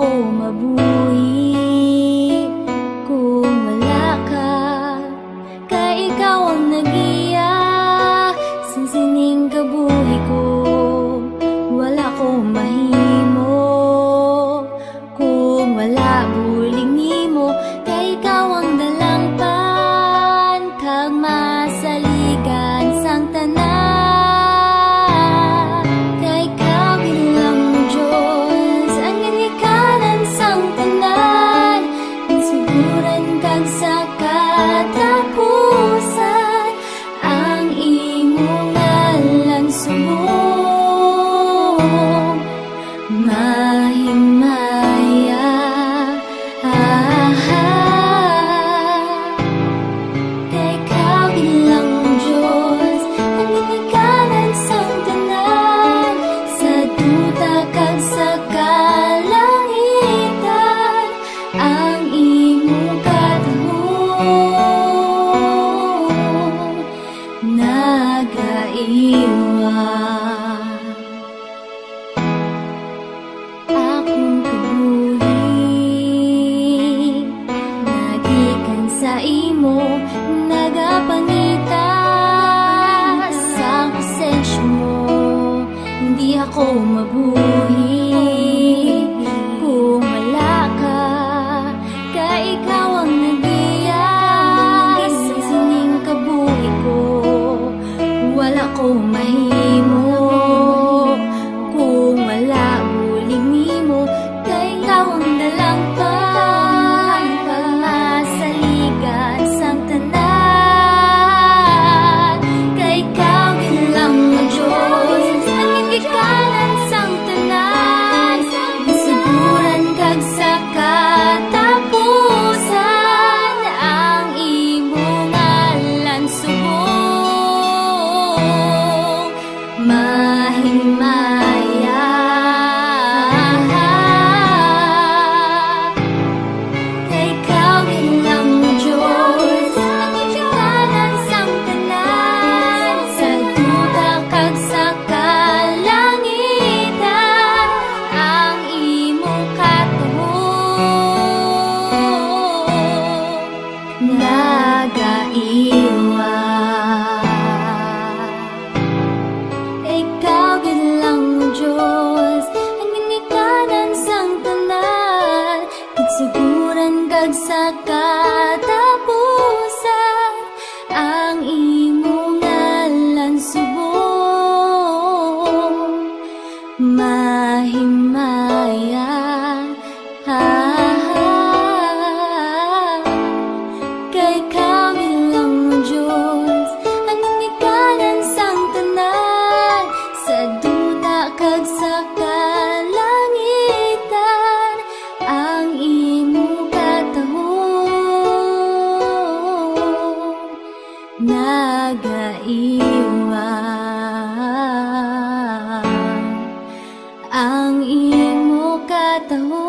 ako mabuhi kung wala ka. Kay ikaw ang nag-iya sa sining kabuhi ko. Wala ko mahimo kung wala bulig nimo. Kay ikaw ang dalangpan kag masaligan sang tanan. Kay ikaw bilang Diyos ang ginikanan sang tanan. Isiguran kag sa katapusan ang imong ngalan subong mahimaya. Kay ikaw bilang Diyos ang ginikanan sang tanan. Sa duta kag sa kalangitan ang imong katahong nagaiwan. Akong kabuhi nagikan sa imo, nagapangita sa pasensya mo. Hindi ako mabuhi kung wala ka. Kay ikaw ang nag-iya sa sining kabuhi ko. Wala ko mahimo kung wala bulig nimo. Kay ikaw ang dalangpan kag masaligan sang tanan. Kay ikaw bilang Diyos ang ginikanan sang tanan. Isiguran kag sa katapusan ang imong ngalan subong mahimaya. Kay ikaw bilang Diyos ang ginikanan sang tanan. Sa duta kag sa kalangitan ang imong katahong nagaiwan. Ikaw bilang Diyos ang ginikanan sang tanan. Nagsiguran kag sa katapusan ang imong ngalan subong mahimaya. Kay ikaw bilang Diyos ang ginikanan sang tanan. Sa duta kag sa kalangitan ang imong katahong nagaiwan. Ang imong katahong